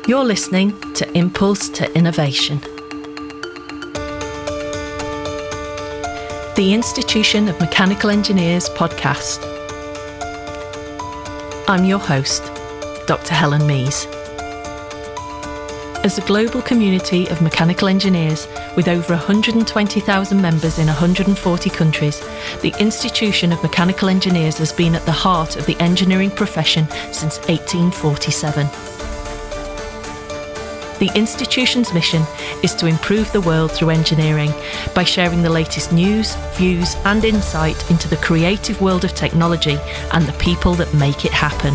You're listening to Impulse to Innovation. The Institution of Mechanical Engineers podcast. I'm your host, Dr. Helen Mees. As a global community of mechanical engineers with over 120,000 members in 140 countries, the Institution of Mechanical Engineers has been at the heart of the engineering profession since 1847. The institution's mission is to improve the world through engineering by sharing the latest news, views and insight into the creative world of technology and the people that make it happen.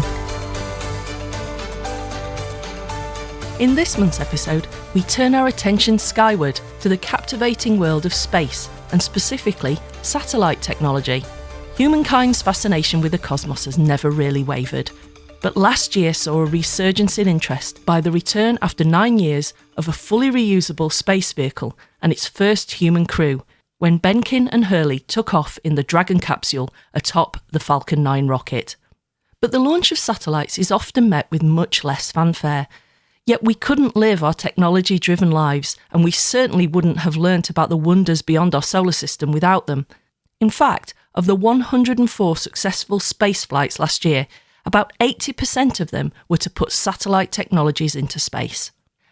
In this month's episode, we turn our attention skyward to the captivating world of space, and specifically satellite technology. Humankind's fascination with the cosmos has never really wavered, but last year saw a resurgence in interest by the return after 9 years of a fully reusable space vehicle and its first human crew, when Behnken and Hurley took off in the Dragon capsule atop the Falcon 9 rocket. But the launch of satellites is often met with much less fanfare. Yet we couldn't live our technology-driven lives, and we certainly wouldn't have learnt about the wonders beyond our solar system without them. In fact, of the 104 successful space flights last year, about 80% of them were to put satellite technologies into space.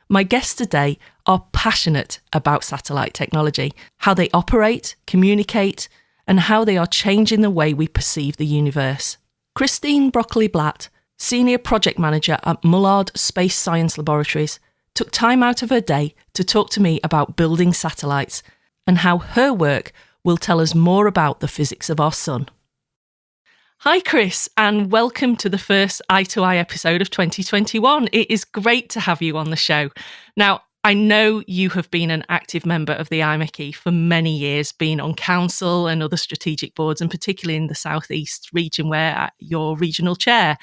My guests today are passionate about satellite technology, how they operate, communicate, and how they are changing the way we perceive the universe. Christine Broccoli-Blatt, Senior Project Manager at Mullard Space Science Laboratories, took time out of her day to talk to me about building satellites and how her work will tell us more about the physics of our sun. Hi Chris, and welcome to the first I2I episode of 2021. It is great to have you on the show. Now, I know you have been an active member of the IMechE for many years, being on council and other strategic boards, and particularly in the Southeast region where you're regional chair.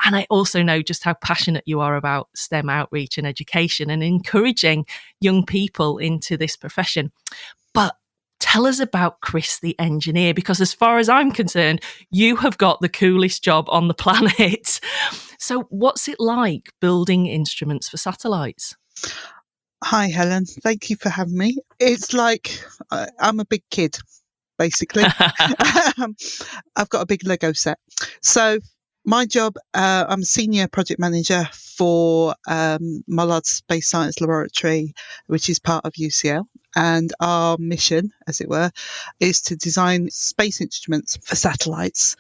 And I also know just how passionate you are about STEM outreach and education and encouraging young people into this profession. But tell us about Chris the engineer, because as far as I'm concerned, you have got the coolest job on the planet. So what's it like building instruments for satellites? Hi, Helen. Thank you for having me. It's like I'm a big kid, basically. I've got a big Lego set. So my job, I'm a senior project manager for Mullard Space Science Laboratory, which is part of UCL. And our mission, as it were, is to design space instruments for satellites.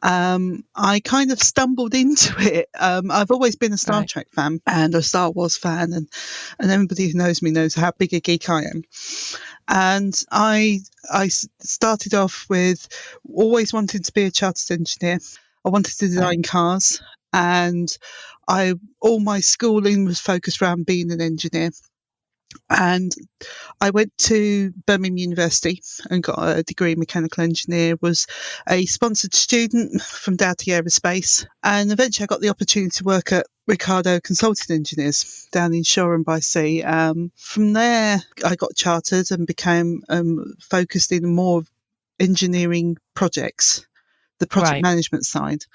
I kind of stumbled into it. I've always been a Star Trek fan and a Star Wars fan, and everybody who knows me knows how big a geek I am. And I started off with always wanting to be a chartered engineer. I wanted to design cars, and all my schooling was focused around being an engineer. And I went to Birmingham University and got a degree in mechanical engineer, was a sponsored student from Dowty Aerospace, and eventually I got the opportunity to work at Ricardo Consulting Engineers down in Shoreham by Sea. From there, I got chartered and became focused in more engineering projects, the project management side.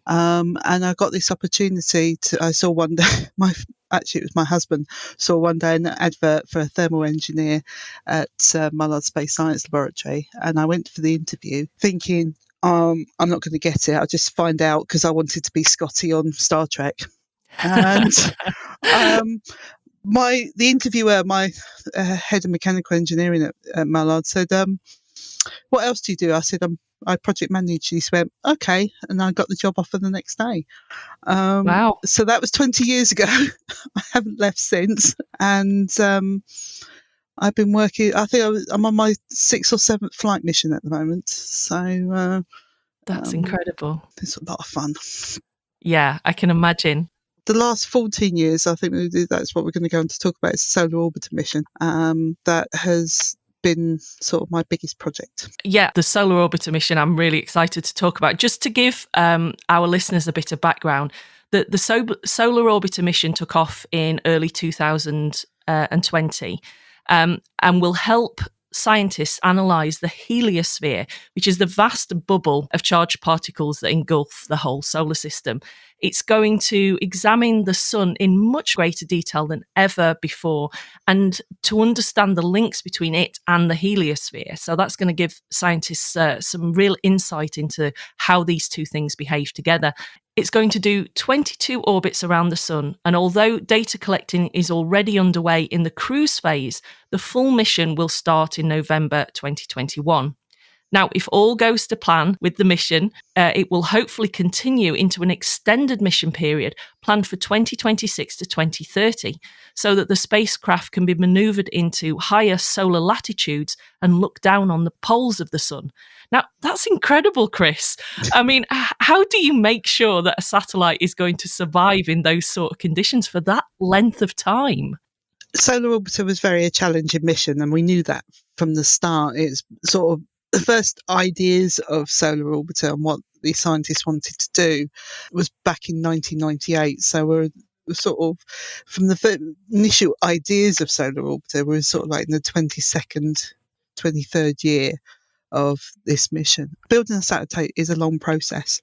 And I got this opportunity I saw one day, it was my husband, saw one day an advert for a thermal engineer at Mullard Space Science Laboratory. And I went for the interview thinking, I'm not going to get it. I'll just find out, because I wanted to be Scotty on Star Trek. And the interviewer, my head of mechanical engineering at Mullard, said, what else do you do? I said, I project manage. He went, okay. And I got the job offer the next day. Wow. So that was 20 years ago. I haven't left since. And I've been working, I'm on my 6th or 7th flight mission at the moment. So that's incredible. It's a lot of fun. Yeah, I can imagine. The last 14 years, I think that's what we're going to go on to talk about, is the Solar Orbiter mission. That has been sort of my biggest project. Yeah, the Solar Orbiter mission I'm really excited to talk about. Just to give our listeners a bit of background, the Solar Orbiter mission took off in early 2020 and will help scientists analysed the heliosphere, which is the vast bubble of charged particles that engulf the whole solar system. It's going to examine the sun in much greater detail than ever before and to understand the links between it and the heliosphere. So that's going to give scientists some real insight into how these two things behave together. It's going to do 22 orbits around the sun, and although data collecting is already underway in the cruise phase, the full mission will start in November 2021. Now, if all goes to plan with the mission, it will hopefully continue into an extended mission period planned for 2026 to 2030, so that the spacecraft can be manoeuvred into higher solar latitudes and look down on the poles of the sun. Now, that's incredible, Chris. I mean, how do you make sure that a satellite is going to survive in those sort of conditions for that length of time? Solar Orbiter was very a challenging mission, and we knew that from the start. It's sort of the first ideas of Solar Orbiter and what the scientists wanted to do was back in 1998. So we're sort of, from the initial ideas of Solar Orbiter, we're sort of like in the 22nd, 23rd year of this mission. Building a satellite is a long process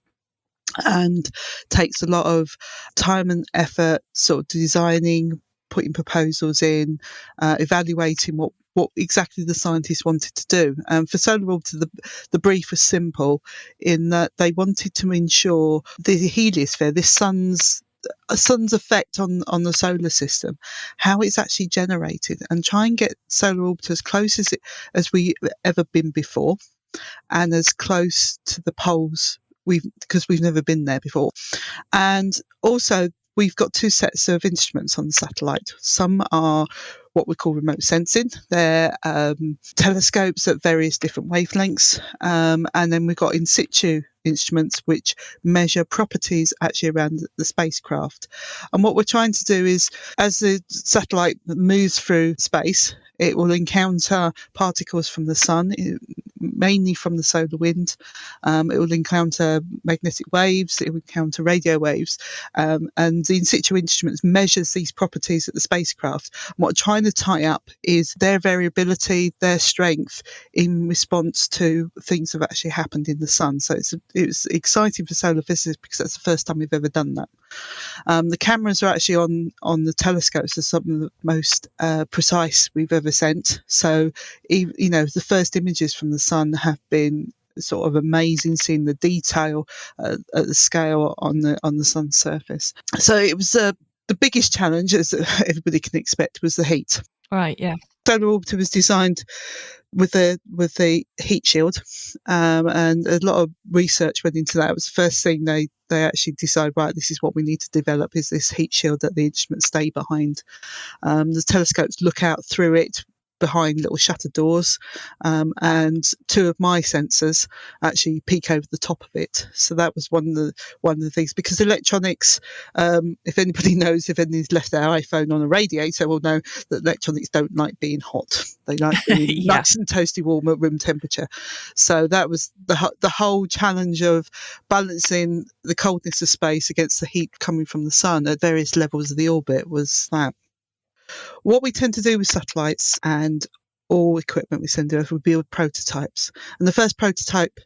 and takes a lot of time and effort, sort of designing, putting proposals in, evaluating what exactly the scientists wanted to do. For Solar Orbiter, the brief was simple in that they wanted to ensure the heliosphere, this sun's effect on the solar system, how it's actually generated, and try and get Solar Orbiter as close as we've ever been before, and as close to the poles because we've never been there before. And also, we've got two sets of instruments on the satellite. Some are what we call remote sensing. They're telescopes at various different wavelengths. And then we've got in situ instruments which measure properties actually around the spacecraft. And what we're trying to do is, as the satellite moves through space, it will encounter particles from the sun, mainly from the solar wind. It will encounter magnetic waves, it will encounter radio waves, and the in situ instruments measures these properties at the spacecraft. And what we're trying to tie up is their variability, their strength in response to things that have actually happened in the sun. So it's exciting for solar physicists because that's the first time we've ever done that. The cameras are actually on the telescopes are some of the most precise we've ever sent. So, the first images from the sun have been sort of amazing, seeing the detail at the scale on the sun's surface. So it was the biggest challenge, as everybody can expect, was the heat. Right, yeah. Solar Orbiter was designed with the heat shield, and a lot of research went into that. It was the first thing they actually decided, right, this is what we need to develop, is this heat shield that the instruments stay behind. The telescopes look out through it behind little shutter doors, and two of my sensors actually peek over the top of it. So that was one of the things, because electronics, if anybody knows, if anybody's left their iPhone on a radiator, will know that electronics don't like being hot. They like being nice and toasty warm at room temperature. So that was the whole challenge of balancing the coldness of space against the heat coming from the sun at various levels of the orbit, was that. What we tend to do with satellites and all equipment we send over, we build prototypes. And the first prototype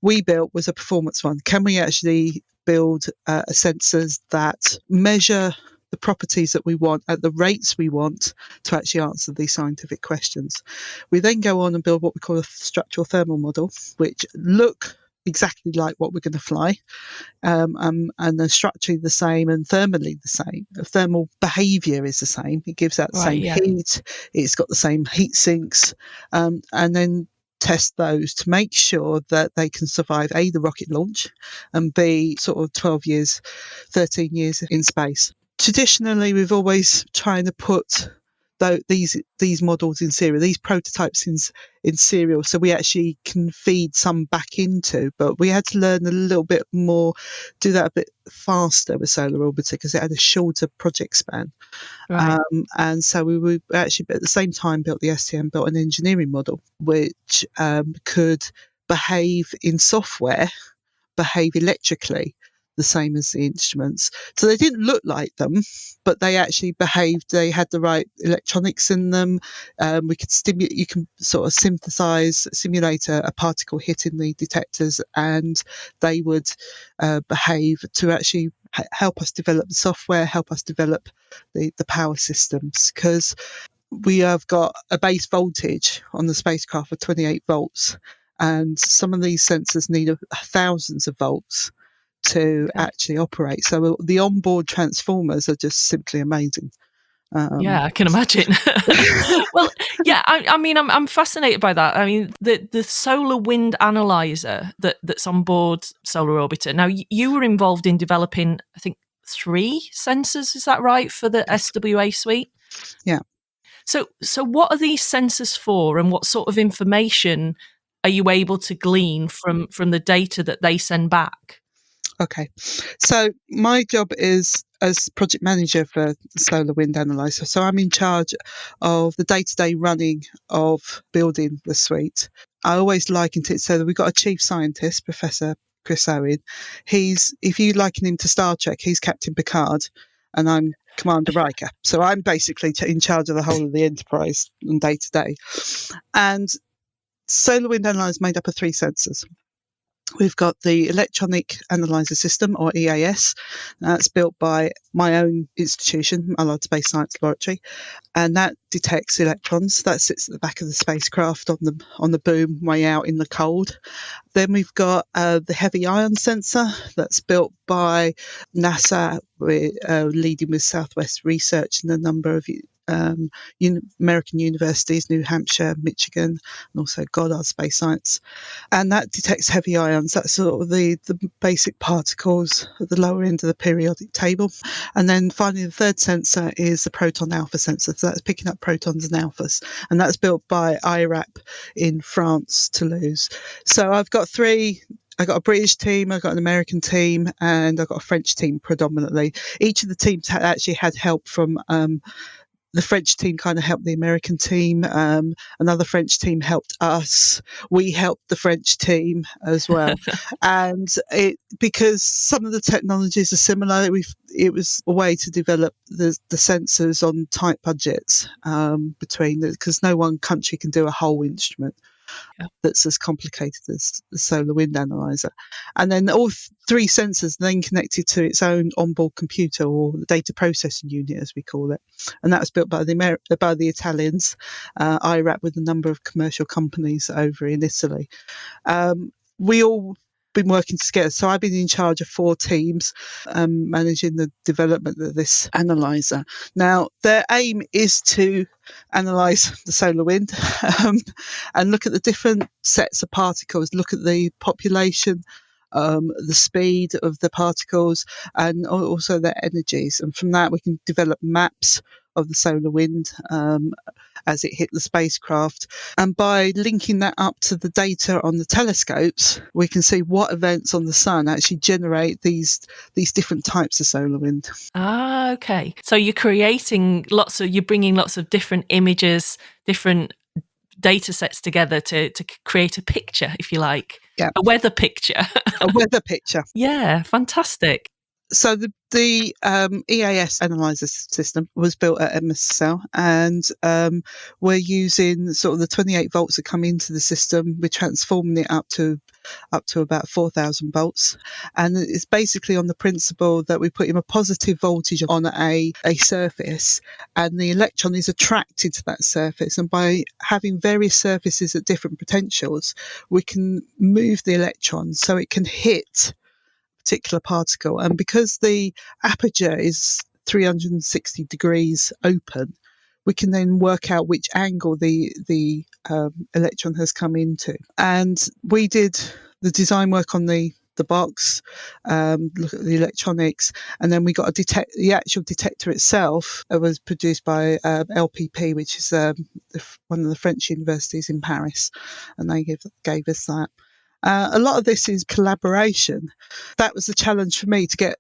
we built was a performance one. Can we actually build sensors that measure the properties that we want at the rates we want to actually answer these scientific questions? We then go on and build what we call a structural thermal model, which look exactly like what we're going to fly, and they're structurally the same and thermally the same. The thermal behaviour is the same. It gives out the same heat. It's got the same heat sinks, and then test those to make sure that they can survive A, the rocket launch, and B, sort of 12 years, 13 years in space. Traditionally, we've always trying to put these models in serial, these prototypes in serial, so we actually can feed some back into. But we had to learn a little bit more, do that a bit faster with Solar Orbiter because it had a shorter project span. Right. And so we actually, at the same time, built the STM, built an engineering model which could behave in software, behave electrically, the same as the instruments. So they didn't look like them, but they actually behaved. They had the right electronics in them. We could you can sort of simulate a particle hitting the detectors, and they would behave to actually help us develop the software, help us develop the power systems, because we have got a base voltage on the spacecraft of 28 volts, and some of these sensors need thousands of volts to actually operate. So the onboard transformers are just simply amazing. Yeah, I can imagine. Well, yeah, I mean, I'm fascinated by that. I mean, the solar wind analyzer that's on board Solar Orbiter. Now, you were involved in developing, I think, 3 sensors. Is that right, for the SWA suite? Yeah. So what are these sensors for, and what sort of information are you able to glean from the data that they send back? Okay, so my job is as project manager for the Solar Wind Analyzer. So I'm in charge of the day-to-day running of building the suite. I always likened it so that we've got a chief scientist, Professor Chris Owen. If you liken him to Star Trek, he's Captain Picard, and I'm Commander Riker. So I'm basically in charge of the whole of the Enterprise on day-to-day. And Solar Wind Analyzer is made up of 3 sensors. We've got the Electronic Analyzer System, or EAS. That's built by my own institution, Allard Space Science Laboratory, and that detects electrons. That sits at the back of the spacecraft on the boom, way out in the cold. Then we've got the heavy ion sensor that's built by NASA. We're leading with Southwest Research in a number of American universities, New Hampshire, Michigan, and also Goddard Space Science. And that detects heavy ions. That's sort of the basic particles at the lower end of the periodic table. And then finally, the third sensor is the proton alpha sensor. So that's picking up protons and alphas. And that's built by IRAP in France, Toulouse. So I've got 3. I got a British team, I got an American team, and I got a French team predominantly. Each of the teams actually had help from the French team kind of helped the American team. Another French team helped us. We helped the French team as well. And because some of the technologies are similar, it was a way to develop the sensors on tight budgets because no one country can do a whole instrument. Yeah. That's as complicated as the Solar Wind Analyzer. And then all 3 sensors then connected to its own onboard computer, or the data processing unit, as we call it. And that was built by the Italians, IRAP, with a number of commercial companies over in Italy. We all been working together. So I've been in charge of 4 teams managing the development of this analyzer. Now, their aim is to analyse the solar wind and look at the different sets of particles, look at the population, the speed of the particles, and also their energies. And from that, we can develop maps of the solar wind as it hit the spacecraft. And by linking that up to the data on the telescopes, we can see what events on the sun actually generate these different types of solar wind. Ah, okay. So you're bringing lots of different images, different data sets together to create a picture, if you like. Yeah. A weather picture. A weather picture. Yeah, fantastic. So the EAS analyzer system was built at MSL, and we're using sort of the 28 volts that come into the system. We're transforming it up to about 4,000 volts, and it's basically on the principle that we put in a positive voltage on a surface, and the electron is attracted to that surface. And by having various surfaces at different potentials, we can move the electron so it can hit particular particle. And because the aperture is 360 degrees open, we can then work out which angle the electron has come into. And we did the design work on the box, look at the electronics, and then we got the actual detector itself was produced by LPP, which is one of the French universities in Paris, and they gave us that. A lot of this is collaboration. That was the challenge for me, to get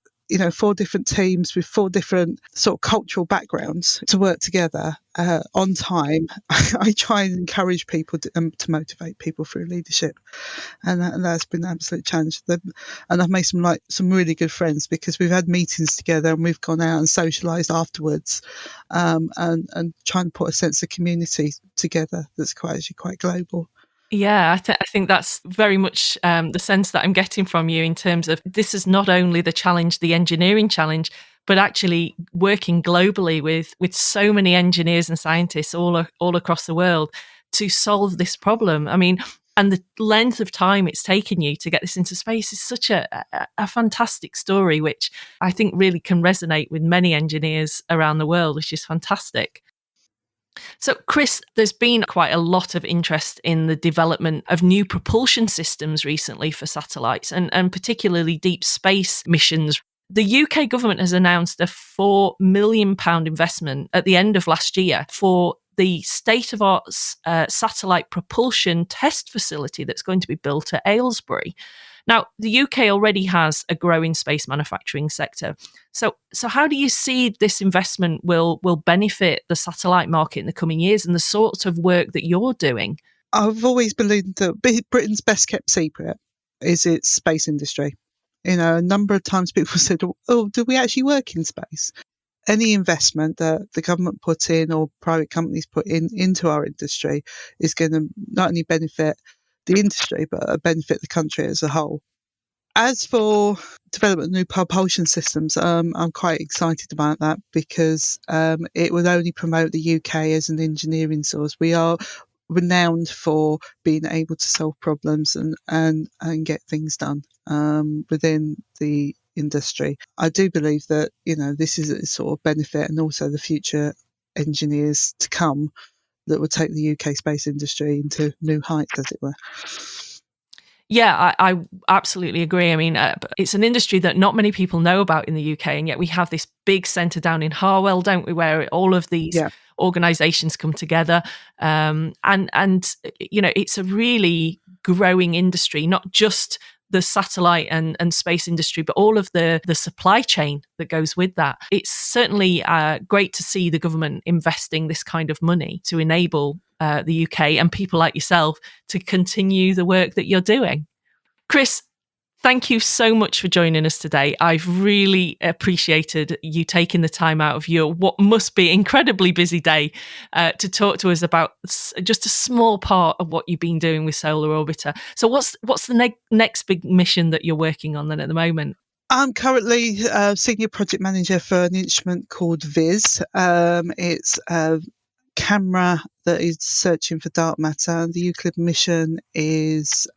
4 different teams with 4 different sort of cultural backgrounds to work together on time. I try and encourage people to motivate people through leadership, and that's been an absolute challenge. And I've made some really good friends because we've had meetings together and we've gone out and socialised afterwards, and trying to put a sense of community together that's quite global. Yeah, I think that's very much the sense that I'm getting from you in terms of this is not only the engineering challenge, but actually working globally with so many engineers and scientists all across the world to solve this problem. I mean, and the length of time it's taken you to get this into space is such a fantastic story, which I think really can resonate with many engineers around the world, which is fantastic. So, Chris, there's been quite a lot of interest in the development of new propulsion systems recently for satellites and particularly deep space missions. The UK government has announced a £4 million investment at the end of last year for the state-of-art satellite propulsion test facility that's going to be built at Aylesbury. Now, the UK already has a growing space manufacturing sector. So how do you see this investment will benefit the satellite market in the coming years and the sort of work that you're doing? I've always believed that Britain's best kept secret is its space industry. A number of times people said, "Oh, do we actually work in space?" Any investment that the government put in or private companies put into our industry is going to not only benefit the industry, but benefit the country as a whole. As for development of new propulsion systems, I'm quite excited about that because it would only promote the UK as an engineering source. We are renowned for being able to solve problems and get things done within the industry. I do believe that this is a sort of benefit, and also the future engineers to come that will take the UK space industry into new heights, as it were. Yeah, I absolutely agree. I mean, it's an industry that not many people know about in the UK, and yet we have this big centre down in Harwell, don't we, where all of these organisations come together, and it's a really growing industry, not just the satellite and space industry, but all of the supply chain that goes with that. It's certainly great to see the government investing this kind of money to enable the UK and people like yourself to continue the work that you're doing. Chris, thank you so much for joining us today. I've really appreciated you taking the time out of your what must be incredibly busy day to talk to us about just a small part of what you've been doing with Solar Orbiter. So what's the next big mission that you're working on then at the moment? I'm currently senior project manager for an instrument called VIS. It's a camera that is searching for dark matter. The Euclid mission is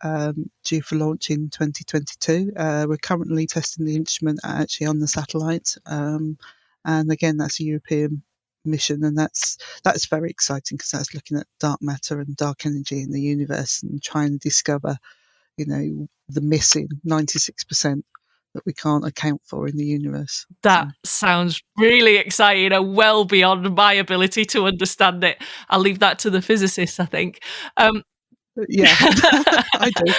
due for launch in 2022. We're currently testing the instrument actually on the satellite, and again that's a European mission, and that's very exciting because that's looking at dark matter and dark energy in the universe and trying to discover, the missing 96% that we can't account for in the universe. That sounds really exciting and well beyond my ability to understand it. I'll leave that to the physicists, I think. Yeah, I do.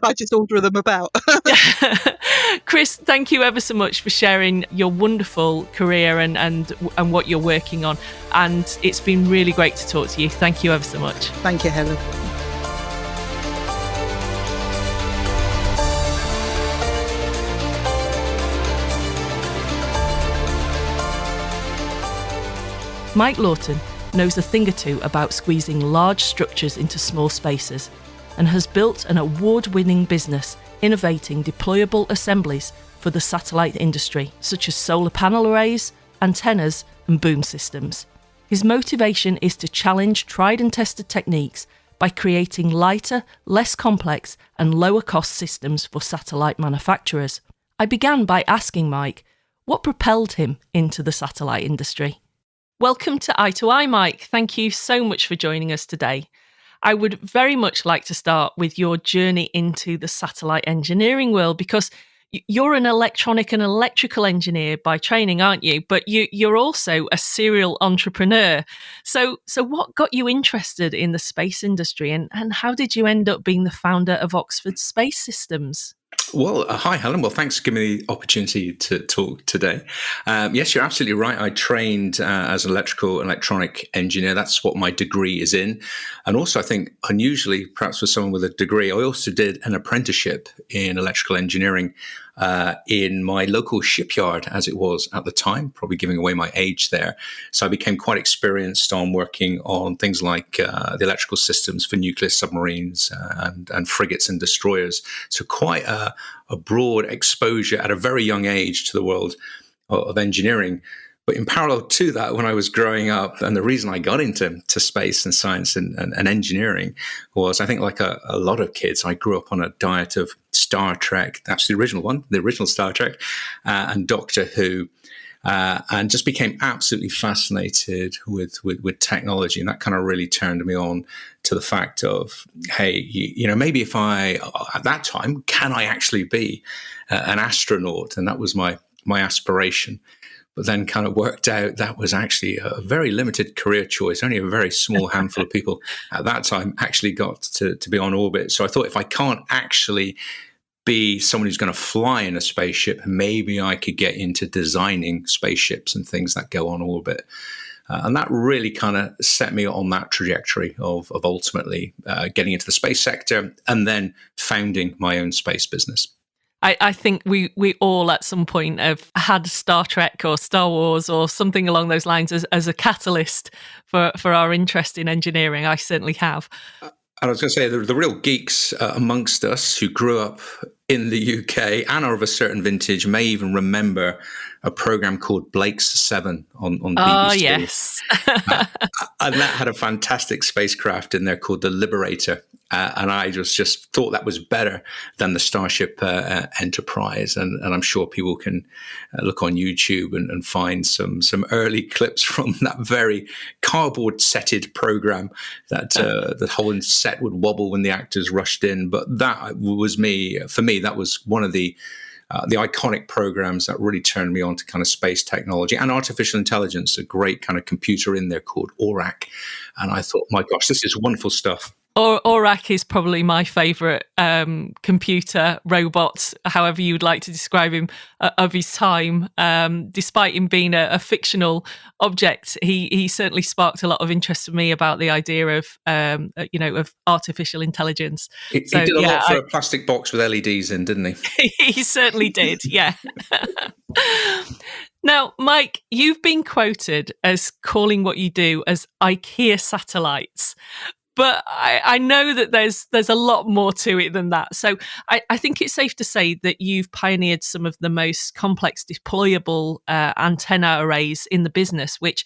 I just order them about. Chris, thank you ever so much for sharing your wonderful career and what you're working on. And it's been really great to talk to you. Thank you ever so much. Thank you, Helen. Mike Lawton knows a thing or two about squeezing large structures into small spaces and has built an award-winning business innovating deployable assemblies for the satellite industry, such as solar panel arrays, antennas and boom systems. His motivation is to challenge tried and tested techniques by creating lighter, less complex and lower cost systems for satellite manufacturers. I began by asking Mike what propelled him into the satellite industry. Welcome to I2I, Mike. Thank you so much for joining us today. I would very much like to start with your journey into the satellite engineering world, because you're an electronic and electrical engineer by training, aren't you? But you're also a serial entrepreneur. So what got you interested in the space industry, and how did you end up being the founder of Oxford Space Systems? Well, hi, Helen. Well, thanks for giving me the opportunity to talk today. Yes, you're absolutely right. I trained as an electrical and electronic engineer. That's what my degree is in. And also, I think, unusually, perhaps for someone with a degree, I also did an apprenticeship in electrical engineering in my local shipyard, as it was at the time, probably giving away my age there. So I became quite experienced on working on things like the electrical systems for nuclear submarines and frigates and destroyers. So quite a broad exposure at a very young age to the world of engineering. But in parallel to that, when I was growing up, and the reason I got into space and science and engineering was, I think, like a lot of kids, I grew up on a diet of Star Trek. That's the original one, the original Star Trek, and Doctor Who. And just became absolutely fascinated with technology. And that kind of really turned me on to the fact of, hey, maybe if at that time, can I actually be an astronaut? And that was my aspiration. But then kind of worked out that was actually a very limited career choice. Only a very small handful of people at that time actually got to be on orbit. So I thought, if I can't actually be someone who's going to fly in a spaceship, maybe I could get into designing spaceships and things that go on orbit. And that really kind of set me on that trajectory of ultimately getting into the space sector and then founding my own space business. I think we all at some point have had Star Trek or Star Wars or something along those lines as a catalyst for our interest in engineering. I certainly have. And I was going to say, the real geeks amongst us who grew up in the UK and are of a certain vintage may even remember a program called Blake's 7 on BBC. Oh, yes. And that had a fantastic spacecraft in there called the Liberator. And I just thought that was better than the Starship Enterprise. And I'm sure people can look on YouTube and find some early clips from that very cardboard-setted program that the whole set would wobble when the actors rushed in. But that was for me, that was one of the iconic programs that really turned me on to kind of space technology and artificial intelligence, a great kind of computer in there called ORAC. And I thought, my gosh, this is wonderful stuff. ORAC is probably my favourite computer robot, however you would like to describe him, of his time. Despite him being a fictional object, he certainly sparked a lot of interest in me about the idea of of artificial intelligence. He did a lot for a plastic box with LEDs in, didn't he? He certainly did, yeah. Now, Mike, you've been quoted as calling what you do as IKEA satellites. But I know that there's a lot more to it than that. So I think it's safe to say that you've pioneered some of the most complex deployable antenna arrays in the business, which,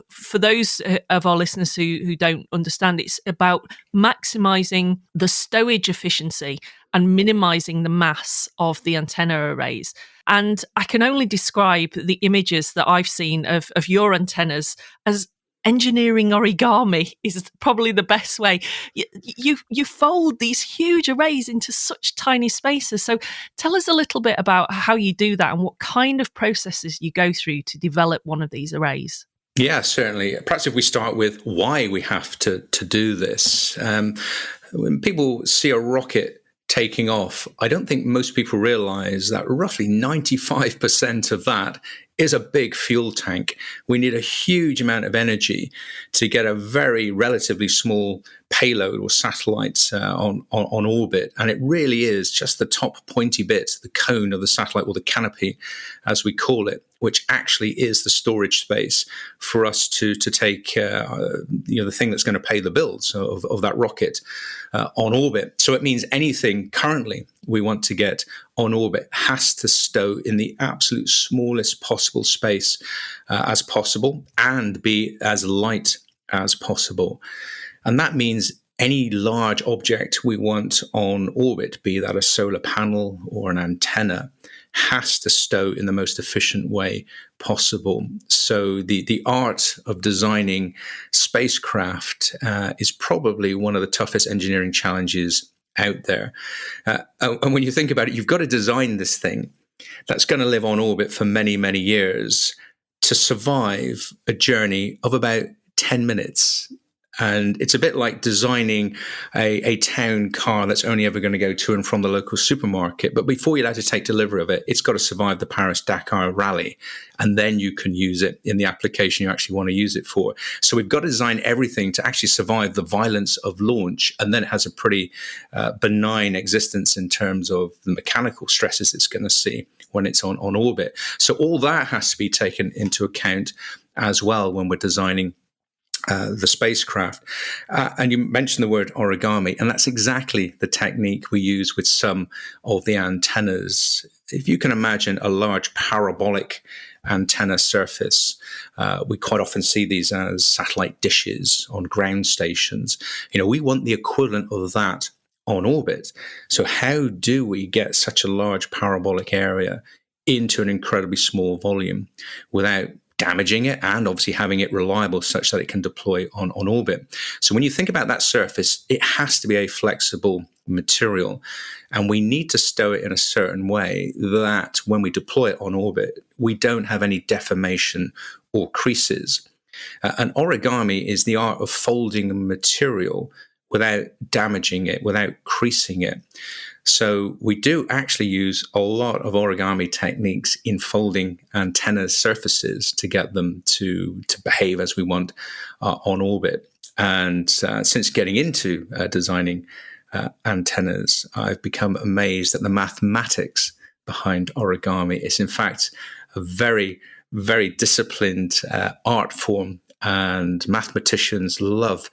for those of our listeners who don't understand, it's about maximising the stowage efficiency and minimising the mass of the antenna arrays. And I can only describe the images that I've seen of your antennas as engineering origami is probably the best way. You fold these huge arrays into such tiny spaces. So tell us a little bit about how you do that and what kind of processes you go through to develop one of these arrays. Yeah, certainly. Perhaps if we start with why we have to do this. When people see a rocket taking off, I don't think most people realize that roughly 95% of that is a big fuel tank. We need a huge amount of energy to get a very relatively small payload or satellites on orbit. And it really is just the top pointy bit, the cone of the satellite, or the canopy, as we call it, which actually is the storage space for us to take the thing that's going to pay the bills of that rocket on orbit. So it means anything currently we want to get on orbit has to stow in the absolute smallest possible space as possible and be as light as possible. And that means any large object we want on orbit, be that a solar panel or an antenna, has to stow in the most efficient way possible. So the art of designing spacecraft is probably one of the toughest engineering challenges out there. And when you think about it, you've got to design this thing that's going to live on orbit for many, many years to survive a journey of about 10 minutes. And it's a bit like designing a town car that's only ever going to go to and from the local supermarket. But before you're allowed to take delivery of it, it's got to survive the Paris-Dakar rally. And then you can use it in the application you actually want to use it for. So we've got to design everything to actually survive the violence of launch. And then it has a pretty benign existence in terms of the mechanical stresses it's going to see when it's on orbit. So all that has to be taken into account as well when we're designing the spacecraft. And you mentioned the word origami, and that's exactly the technique we use with some of the antennas. If you can imagine a large parabolic antenna surface, we quite often see these as satellite dishes on ground stations. We want the equivalent of that on orbit. So how do we get such a large parabolic area into an incredibly small volume without damaging it and obviously having it reliable such that it can deploy on orbit? So when you think about that surface, it has to be a flexible material, and we need to stow it in a certain way that when we deploy it on orbit, we don't have any deformation or creases. And origami is the art of folding a material without damaging it, without creasing it. So we do actually use a lot of origami techniques in folding antenna surfaces to get them to behave as we want on orbit. And since getting into designing antennas, I've become amazed at the mathematics behind origami. It's in fact a very, very disciplined art form, and mathematicians love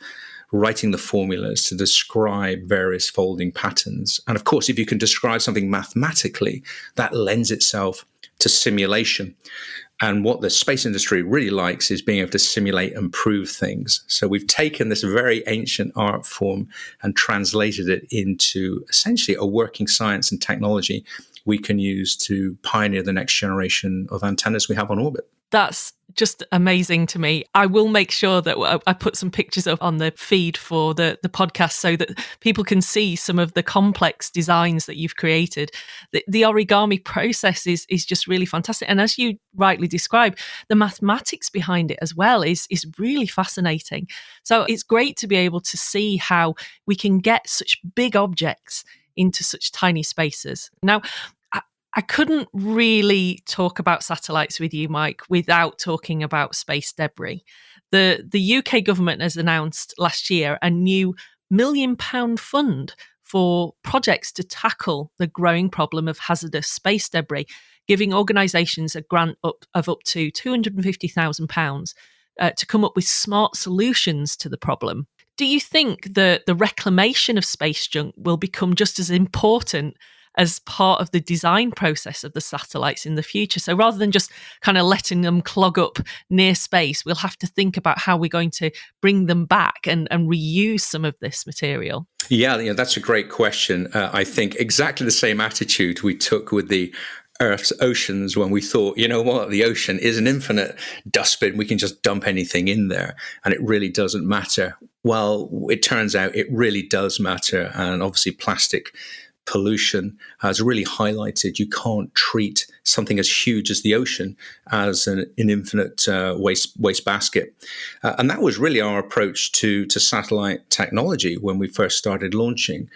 writing the formulas to describe various folding patterns. And of course, if you can describe something mathematically, that lends itself to simulation. And what the space industry really likes is being able to simulate and prove things. So we've taken this very ancient art form and translated it into essentially a working science and technology we can use to pioneer the next generation of antennas we have on orbit. That's just amazing to me. I will make sure that I put some pictures up on the feed for the podcast so that people can see some of the complex designs that you've created. The origami process is just really fantastic. And as you rightly describe, the mathematics behind it as well is really fascinating. So it's great to be able to see how we can get such big objects into such tiny spaces. Now, I couldn't really talk about satellites with you, Mike, without talking about space debris. The UK government has announced last year a new £1 million fund for projects to tackle the growing problem of hazardous space debris, giving organisations a grant of up to £250,000 to come up with smart solutions to the problem. Do you think that the reclamation of space junk will become just as important as part of the design process of the satellites in the future? So rather than just kind of letting them clog up near space, we'll have to think about how we're going to bring them back and reuse some of this material. Yeah, that's a great question. I think exactly the same attitude we took with the Earth's oceans when we thought, you know what, the ocean is an infinite dustbin. We can just dump anything in there and it really doesn't matter. Well, it turns out it really does matter. And obviously plastic pollution has really highlighted you can't treat something as huge as the ocean as an infinite waste basket. And that was really our approach to satellite technology when we first started launching.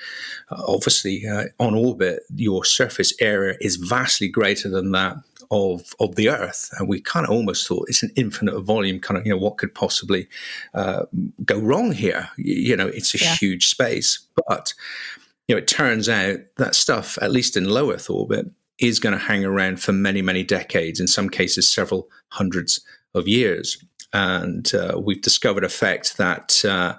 Obviously, on orbit, your surface area is vastly greater than that of the Earth. And we kind of almost thought it's an infinite volume, kind of, what could possibly go wrong here? It's a huge space. But it turns out that stuff, at least in low Earth orbit, is going to hang around for many, many decades, in some cases several hundreds of years. And we've discovered a fact that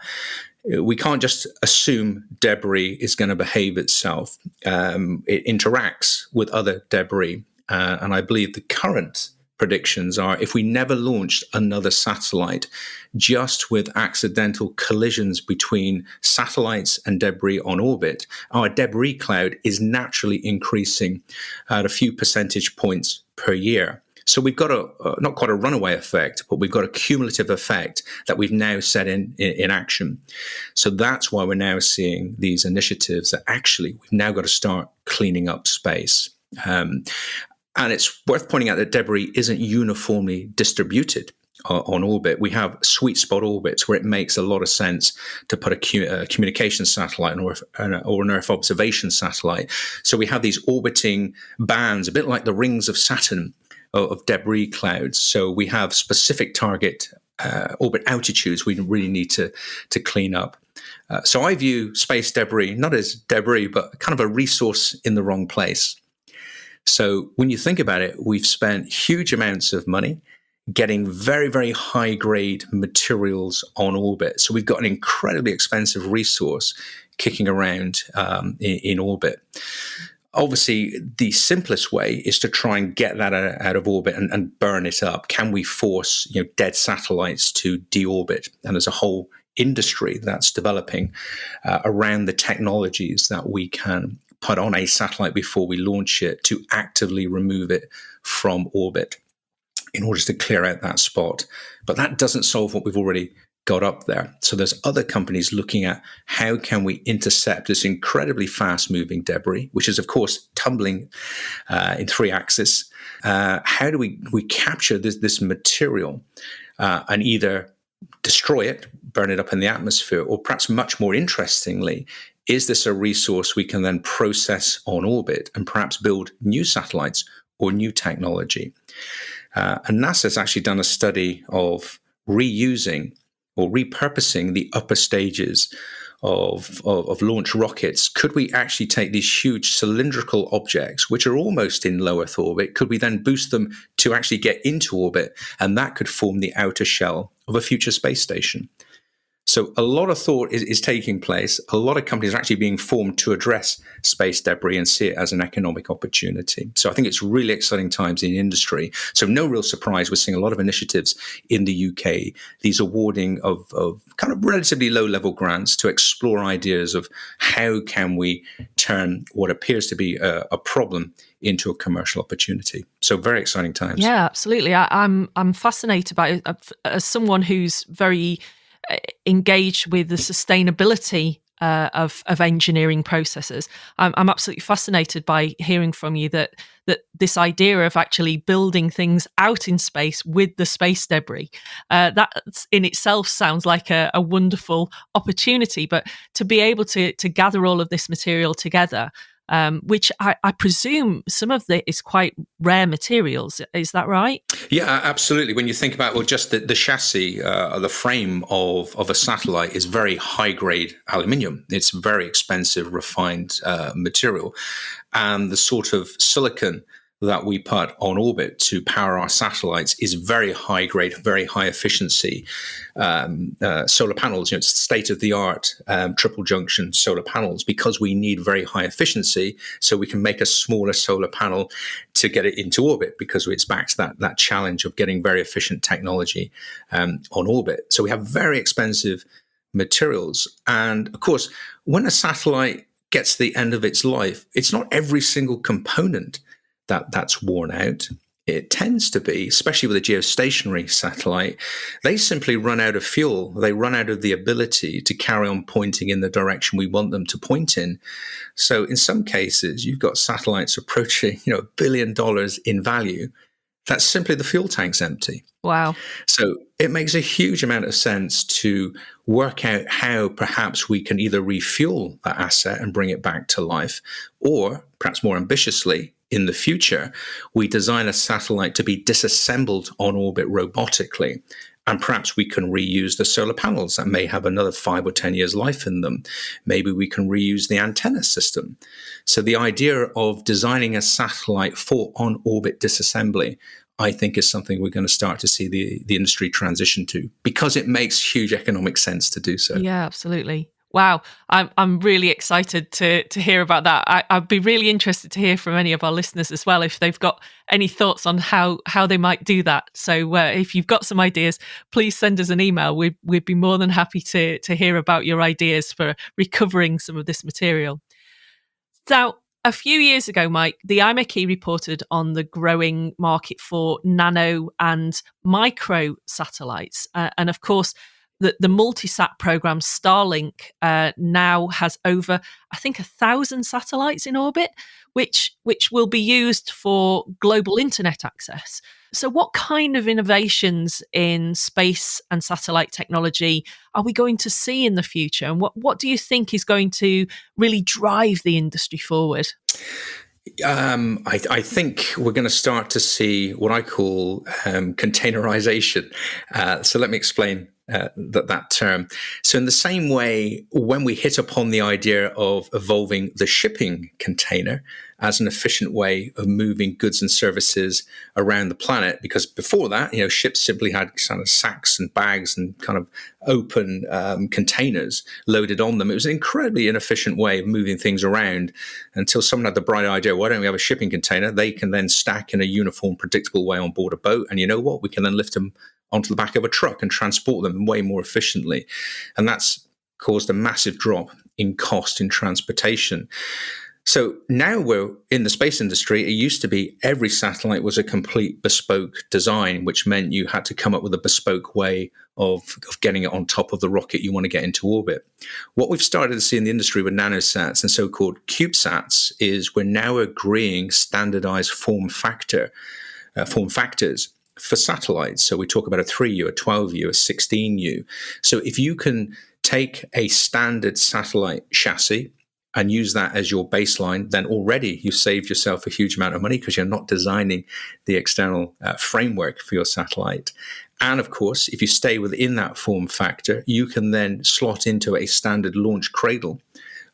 we can't just assume debris is going to behave itself. It interacts with other debris. And I believe the current predictions are if we never launched another satellite, just with accidental collisions between satellites and debris on orbit, our debris cloud is naturally increasing at a few percentage points per year. So we've got not quite a runaway effect, but we've got a cumulative effect that we've now set in action. So that's why we're now seeing these initiatives that actually we've now got to start cleaning up space. And it's worth pointing out that debris isn't uniformly distributed on orbit, we have sweet spot orbits where it makes a lot of sense to put a communication satellite or an Earth observation satellite. So we have these orbiting bands, a bit like the rings of Saturn, of debris clouds. So we have specific target orbit altitudes we really need to clean up. So I view space debris not as debris, but kind of a resource in the wrong place. So when you think about it, we've spent huge amounts of money getting very, very high-grade materials on orbit. So we've got an incredibly expensive resource kicking around in orbit. Obviously, the simplest way is to try and get that out of orbit and burn it up. Can we force dead satellites to deorbit? And there's a whole industry that's developing around the technologies that we can put on a satellite before we launch it to actively remove it from orbit in order to clear out that spot. But that doesn't solve what we've already got up there. So there's other companies looking at how can we intercept this incredibly fast-moving debris, which is, of course, tumbling in 3 axes. How do we capture this material and either destroy it, burn it up in the atmosphere, or perhaps much more interestingly, is this a resource we can then process on orbit and perhaps build new satellites or new technology? And NASA's actually done a study of reusing or repurposing the upper stages of launch rockets. Could we actually take these huge cylindrical objects, which are almost in low Earth orbit, could we then boost them to actually get into orbit? And that could form the outer shell of a future space station. So a lot of thought is taking place. A lot of companies are actually being formed to address space debris and see it as an economic opportunity. So I think it's really exciting times in the industry. So no real surprise, we're seeing a lot of initiatives in the UK, these awarding of kind of relatively low-level grants to explore ideas of how can we turn what appears to be a problem into a commercial opportunity. So very exciting times. Yeah, absolutely. I'm fascinated by it. As someone who's very engaged with the sustainability of engineering processes, I'm absolutely fascinated by hearing from you that this idea of actually building things out in space with the space debris, that in itself sounds like a wonderful opportunity. But to be able to gather all of this material together, which I presume some of it is quite rare materials. Is that right? Yeah, absolutely. When you think about just the chassis, the frame of a satellite is very high-grade aluminium. It's very expensive, refined material. And the sort of silicon that we put on orbit to power our satellites is very high grade, very high efficiency solar panels. It's state-of-the-art triple junction solar panels because we need very high efficiency, so we can make a smaller solar panel to get it into orbit because it's back to that challenge of getting very efficient technology on orbit. So we have very expensive materials. And of course, when a satellite gets to the end of its life, it's not every single component that's worn out. It tends to be, especially with a geostationary satellite, they simply run out of fuel. They run out of the ability to carry on pointing in the direction we want them to point in. So in some cases, you've got satellites approaching, $1 billion in value. That's simply the fuel tank's empty. Wow. So it makes a huge amount of sense to work out how perhaps we can either refuel that asset and bring it back to life, or perhaps more ambitiously, in the future, we design a satellite to be disassembled on orbit robotically. And perhaps we can reuse the solar panels that may have another 5 or 10 years life in them. Maybe we can reuse the antenna system. So the idea of designing a satellite for on-orbit disassembly, I think, is something we're going to start to see the industry transition to, because it makes huge economic sense to do so. Yeah, absolutely. Wow, I'm really excited to hear about that. I'd be really interested to hear from any of our listeners as well if they've got any thoughts on how they might do that. So if you've got some ideas, please send us an email. We'd be more than happy to hear about your ideas for recovering some of this material. Now, a few years ago, Mike, the IMechE reported on the growing market for nano and micro satellites. And of course, the multi-sat program Starlink now has over, I think, 1,000 satellites in orbit, which will be used for global internet access. So what kind of innovations in space and satellite technology are we going to see in the future? And what do you think is going to really drive the industry forward? I think we're going to start to see what I call containerization. So let me explain that term. So in the same way, when we hit upon the idea of evolving the shipping container as an efficient way of moving goods and services around the planet, because before that, ships simply had kind of sacks and bags and kind of open containers loaded on them. It was an incredibly inefficient way of moving things around until someone had the bright idea, why don't we have a shipping container? They can then stack in a uniform, predictable way on board a boat. And you know what? We can then lift them onto the back of a truck and transport them way more efficiently. And that's caused a massive drop in cost in transportation. So now we're in the space industry. It used to be every satellite was a complete bespoke design, which meant you had to come up with a bespoke way of getting it on top of the rocket you want to get into orbit. What we've started to see in the industry with nanosats and so-called CubeSats is we're now agreeing standardized form factors for satellites. So we talk about a 3U, a 12U, a 16U. So if you can take a standard satellite chassis and use that as your baseline, then already you've saved yourself a huge amount of money because you're not designing the external framework for your satellite. And of course, if you stay within that form factor, you can then slot into a standard launch cradle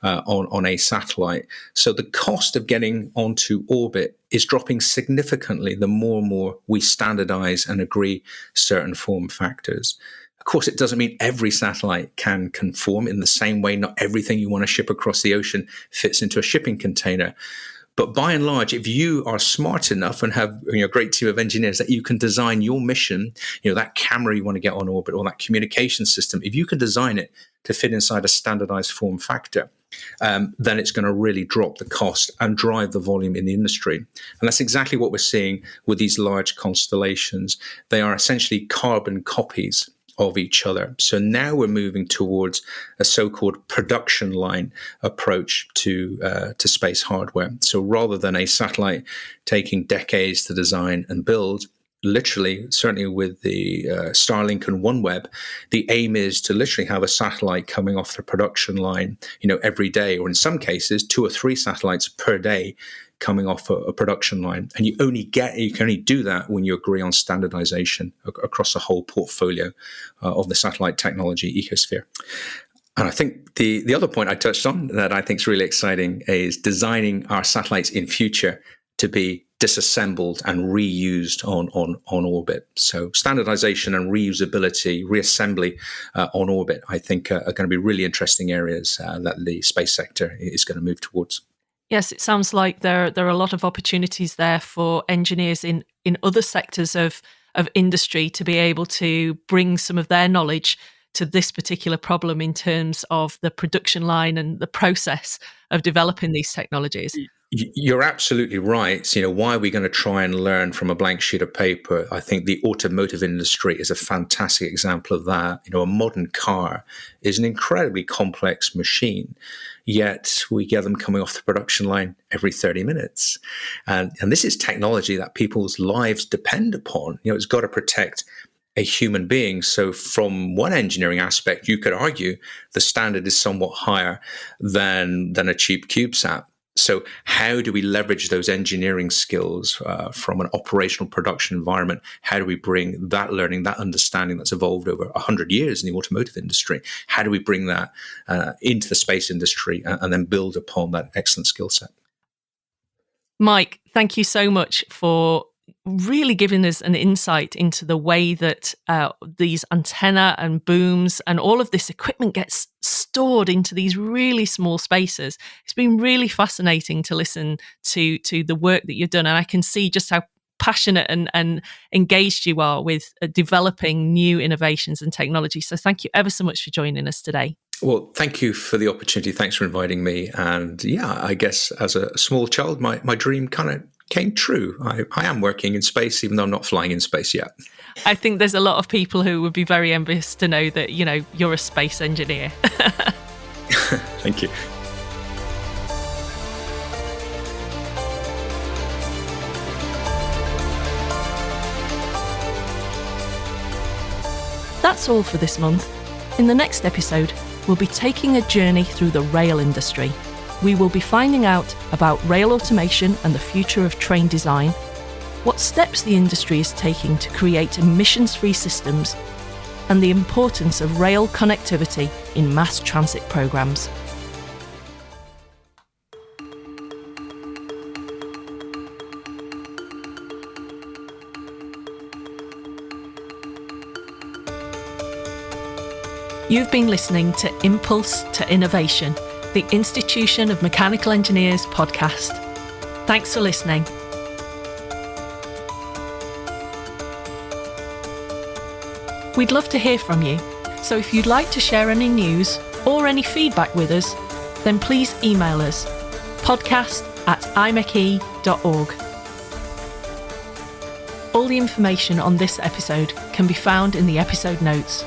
on a satellite. So the cost of getting onto orbit is dropping significantly the more and more we standardize and agree certain form factors. Of course, it doesn't mean every satellite can conform in the same way. Not everything you want to ship across the ocean fits into a shipping container. But by and large, if you are smart enough and have a great team of engineers that you can design your mission, that camera you want to get on orbit or that communication system, if you can design it to fit inside a standardized form factor, then it's going to really drop the cost and drive the volume in the industry. And that's exactly what we're seeing with these large constellations. They are essentially carbon copies of each other. So now we're moving towards a so-called production line approach to space hardware. So rather than a satellite taking decades to design and build, literally, certainly with the Starlink and OneWeb, the aim is to literally have a satellite coming off the production line, every day, or in some cases, 2 or 3 satellites per day coming off a production line. And you can only do that when you agree on standardization across the whole portfolio of the satellite technology ecosphere. And I think the other point I touched on that I think is really exciting is designing our satellites in future to be disassembled and reused on orbit. So standardization and reusability, reassembly on orbit, I think are going to be really interesting areas that the space sector is going to move towards. Yes, it sounds like there are a lot of opportunities there for engineers in other sectors of industry to be able to bring some of their knowledge to this particular problem in terms of the production line and the process of developing these technologies. You're absolutely right. Why are we going to try and learn from a blank sheet of paper? I think the automotive industry is a fantastic example of that. A modern car is an incredibly complex machine, yet we get them coming off the production line every 30 minutes. And this is technology that people's lives depend upon. It's got to protect a human being. So from one engineering aspect, you could argue the standard is somewhat higher than a cheap CubeSat. So how do we leverage those engineering skills from an operational production environment? How do we bring that learning, that understanding that's evolved over 100 years in the automotive industry? How do we bring that into the space industry and then build upon that excellent skill set? Mike, thank you so much for really giving us an insight into the way that these antenna and booms and all of this equipment gets stored into these really small spaces. It's been really fascinating to listen to the work that you've done, and I can see just how passionate and engaged you are with developing new innovations and technology. So thank you ever so much for joining us today. Well, thank you for the opportunity. Thanks for inviting me. And yeah, I guess as a small child, my dream kind of came true. I am working in space, even though I'm not flying in space yet. I think there's a lot of people who would be very envious to know that, you're a space engineer. Thank you. That's all for this month. In the next episode, we'll be taking a journey through the rail industry. We will be finding out about rail automation and the future of train design, what steps the industry is taking to create emissions-free systems, and the importance of rail connectivity in mass transit programmes. You've been listening to Impulse to Innovation, the Institution of Mechanical Engineers podcast. Thanks for listening. We'd love to hear from you, so if you'd like to share any news or any feedback with us, then please email us podcast@imeche.org. All the information on this episode can be found in the episode notes.